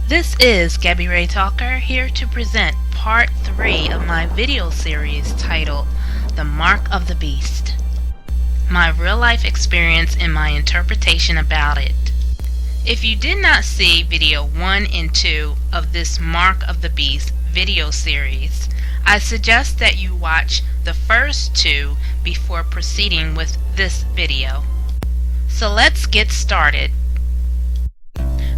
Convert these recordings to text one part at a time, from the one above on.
This is Gabby Ray Talker here to present part 3 of my video series titled The Mark of the Beast. My real life experience and my interpretation about it. If you did not see video 1 and 2 of this Mark of the Beast video series, I suggest that you watch the first 2 before proceeding with this video. So let's get started.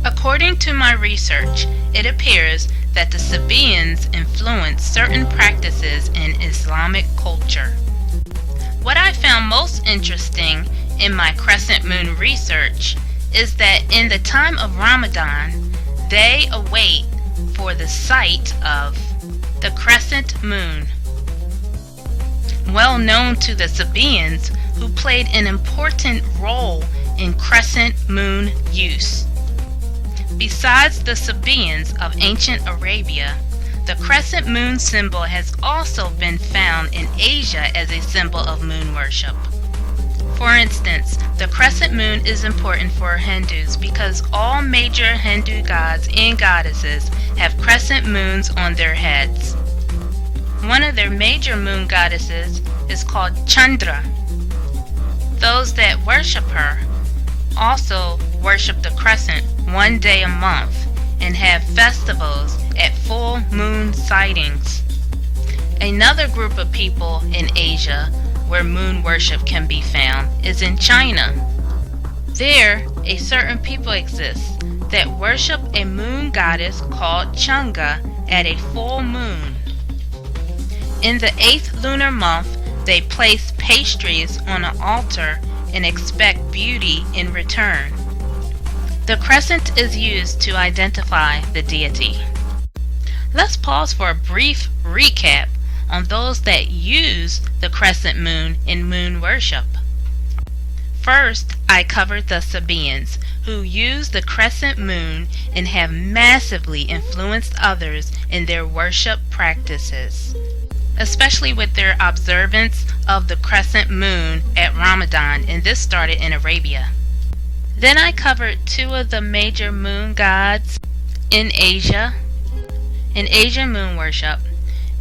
According to my research, it appears that the Sabaeans influenced certain practices in Islamic culture. What I found most interesting in my crescent moon research is that in the time of Ramadan, they await for the sight of the crescent moon. Well known to the Sabaeans, who played an important role in crescent moon use. Besides the Sabaeans of ancient Arabia, the crescent moon symbol has also been found in Asia as a symbol of moon worship. For instance, the crescent moon is important for Hindus because all major Hindu gods and goddesses have crescent moons on their heads. One of their major moon goddesses is called Chandra. Those that worship her also worship the crescent one day a month and have festivals at full moon sightings. Another group of people in Asia where moon worship can be found is in China. There, a certain people exist that worship a moon goddess called Chang'e at a full moon. In the 8th lunar month, they place pastries on an altar and expect beauty in return. The crescent is used to identify the deity. Let's pause for a brief recap on those that use the crescent moon in moon worship. First, I covered the Sabaeans, who use the crescent moon and have massively influenced others in their worship practices, especially with their observance of the crescent moon at Ramadan, and this started in Arabia. Then I covered 2 of the major moon gods in Asia. In Asian moon worship,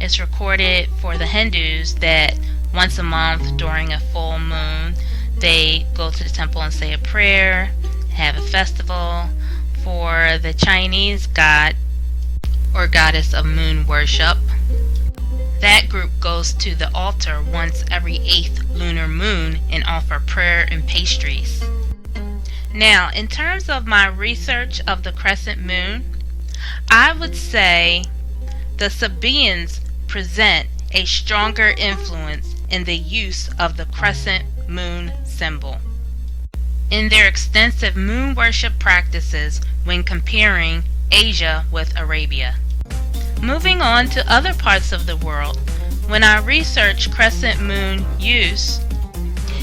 it's recorded for the Hindus that once a month during a full moon, they go to the temple and say a prayer, have a festival. For the Chinese god or goddess of moon worship, that group goes to the altar once every 8th lunar moon and offer prayer and pastries. Now, in terms of my research of the crescent moon, I would say the Sabaeans present a stronger influence in the use of the crescent moon symbol in their extensive moon worship practices when comparing Asia with Arabia. Moving on to other parts of the world, when I researched crescent moon use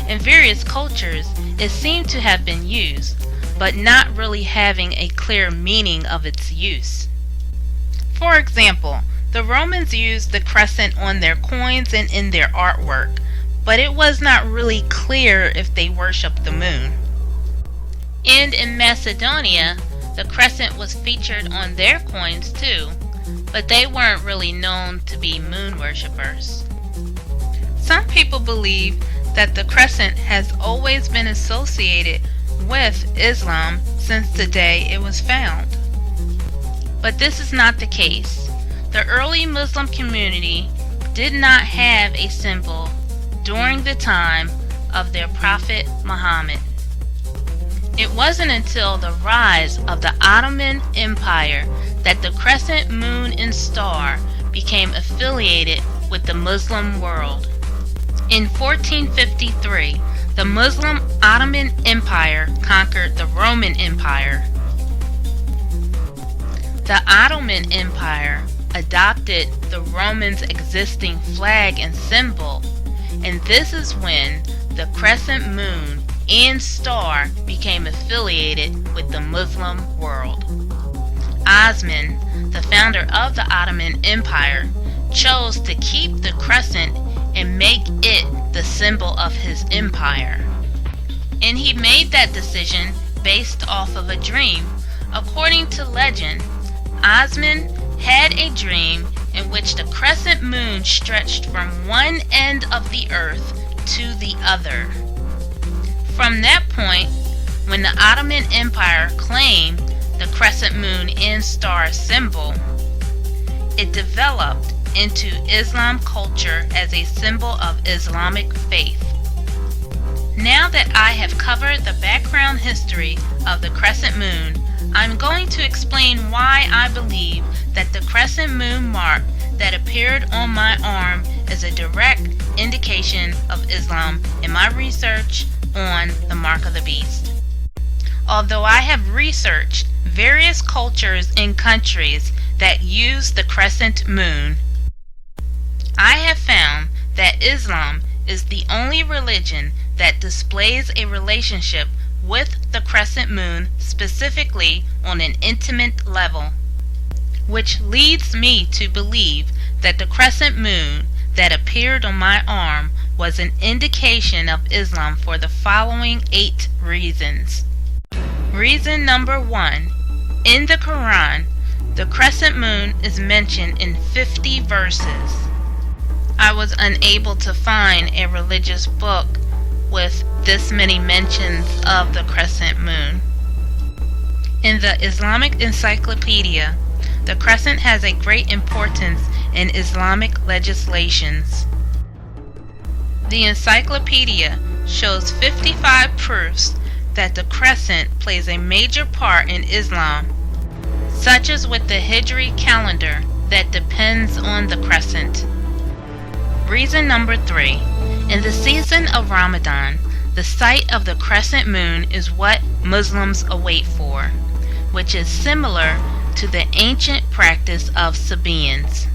in various cultures, it seemed to have been used, but not really having a clear meaning of its use. For example, the Romans used the crescent on their coins and in their artwork, but it was not really clear if they worshipped the moon. And in Macedonia, the crescent was featured on their coins too, but they weren't really known to be moon worshippers. Some people believe that the crescent has always been associated with Islam since the day it was found. But this is not the case. The early Muslim community did not have a symbol during the time of their prophet Muhammad. It wasn't until the rise of the Ottoman Empire that the crescent moon and star became affiliated with the Muslim world. In 1453, the Muslim Ottoman Empire conquered the Roman Empire. The Ottoman Empire adopted the Romans' existing flag and symbol, and this is when the crescent moon and star became affiliated with the Muslim world. Osman, the founder of the Ottoman Empire, chose to keep the crescent and make it the symbol of his empire. And he made that decision based off of a dream. According to legend, Osman had a dream in which the crescent moon stretched from one end of the earth to the other. From that point, when the Ottoman Empire claimed the crescent moon and star symbol, it developed into Islam culture as a symbol of Islamic faith. Now that I have covered the background history of the crescent moon, I'm going to explain why I believe that the crescent moon mark that appeared on my arm is a direct indication of Islam in my research on the mark of the beast. Although I have researched various cultures and countries that use the crescent moon, I have found that Islam is the only religion that displays a relationship with the crescent moon specifically on an intimate level, which leads me to believe that the crescent moon that appeared on my arm was an indication of Islam for the following 8 reasons. Reason number 1. In the Quran, the crescent moon is mentioned in 50 verses. I was unable to find a religious book with this many mentions of the crescent moon. In the Islamic Encyclopedia, the crescent has a great importance in Islamic legislations. The encyclopedia shows 55 proofs that the crescent plays a major part in Islam, such as with the Hijri calendar that depends on the crescent. Reason number 3. In the season of Ramadan, the sight of the crescent moon is what Muslims await for, which is similar to the ancient practice of Sabaeans.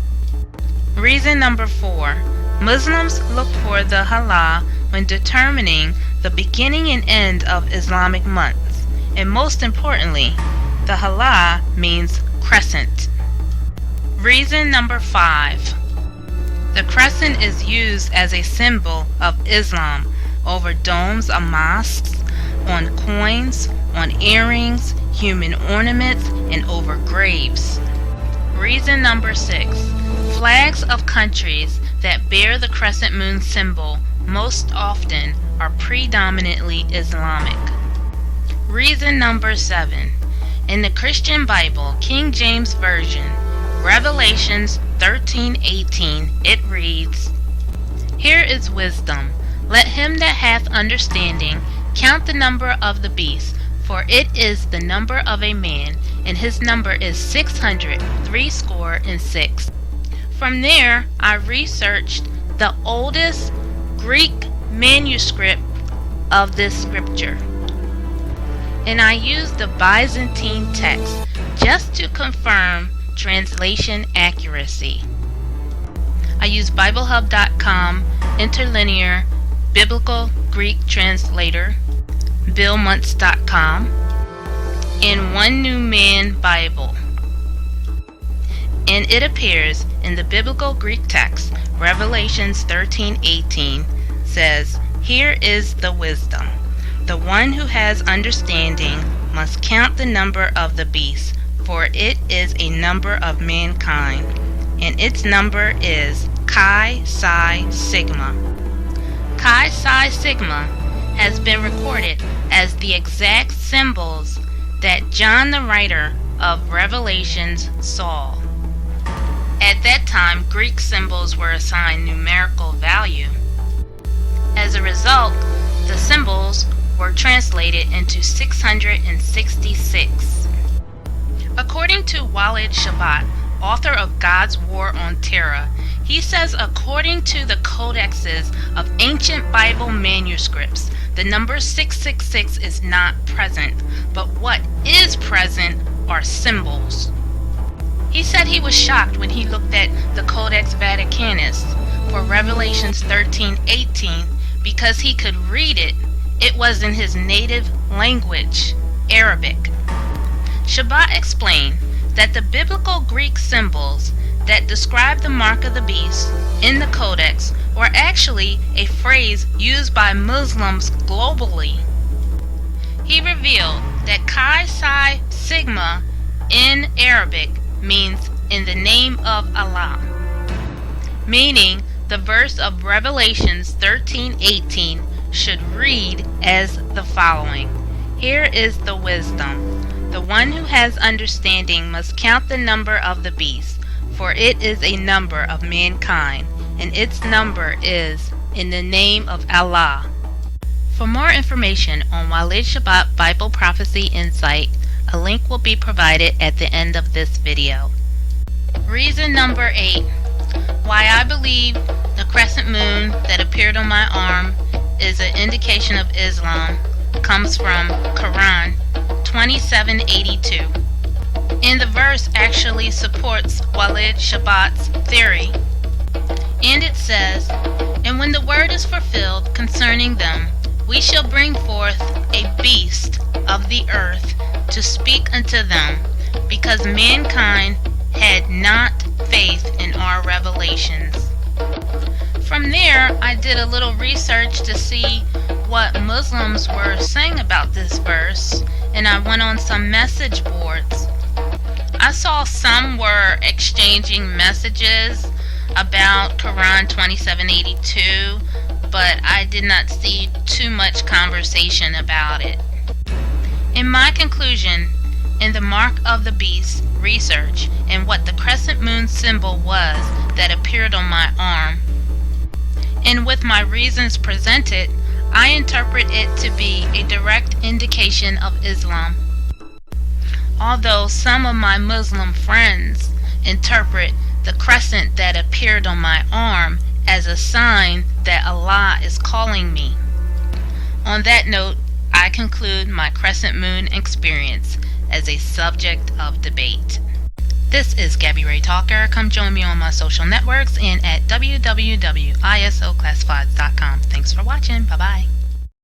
Reason number 4. Muslims look for the halal when determining the beginning and end of Islamic months, and most importantly, the halal means crescent. Reason number 5. The crescent is used as a symbol of Islam over domes of mosques, on coins, on earrings, human ornaments, and over graves. Reason number 6. Flags of countries that bear the crescent moon symbol most often are predominantly Islamic. Reason number 7. In the Christian Bible, King James Version, Revelations 13:18, it reads, "Here is wisdom. Let him that hath understanding count the number of the beast, for it is the number of a man, and his number is 666. From there, I researched the oldest Greek manuscript of this scripture, and I used the Byzantine text just to confirm translation accuracy. I used BibleHub.com, Interlinear, Biblical Greek Translator, BillMuntz.com, and One New Man Bible. And it appears in the Biblical Greek text, Revelations 13:18, says, "Here is the wisdom. The one who has understanding must count the number of the beast, for it is a number of mankind, and its number is Chi Psi Sigma." Chi Psi Sigma has been recorded as the exact symbols that John the writer of Revelations saw. At that time, Greek symbols were assigned numerical value. As a result, the symbols were translated into 666. According to Walid Shoebat, author of God's War on Terror, he says according to the codexes of ancient Bible manuscripts, the number 666 is not present, but what is present are symbols. He said he was shocked when he looked at the Codex Vaticanus for Revelations 13:18 because he could read it. It was in his native language, Arabic. Shoebat explained that the biblical Greek symbols that describe the mark of the beast in the Codex were actually a phrase used by Muslims globally. He revealed that Chi Psi Sigma in Arabic means in the name of Allah, meaning the verse of Revelations 13:18 should read as the following. Here is the wisdom. The one who has understanding must count the number of the beast, for it is a number of mankind, and its number is in the name of Allah. For more information on Walid Shoebat Bible Prophecy Insight, a link will be provided at the end of this video. Reason number 8 why I believe the crescent moon that appeared on my arm is an indication of Islam comes from Quran 27:82. And the verse actually supports Walid Shoebat's theory. And it says, "And when the word is fulfilled concerning them, we shall bring forth a beast of the earth to speak unto them, because mankind had not faith in our revelations." From there, I did a little research to see what Muslims were saying about this verse, and I went on some message boards. I saw some were exchanging messages about Quran 27:82, but I did not see too much conversation about it. In my conclusion, in the mark of the beast research and what the crescent moon symbol was that appeared on my arm, and with my reasons presented, I interpret it to be a direct indication of Islam. Although some of my Muslim friends interpret the crescent that appeared on my arm as a sign that Allah is calling me. On that note, I conclude my crescent moon experience as a subject of debate. This is Gabby Ray Talker. Come join me on my social networks and at www.isoclassifieds.com. Thanks for watching. Bye-bye.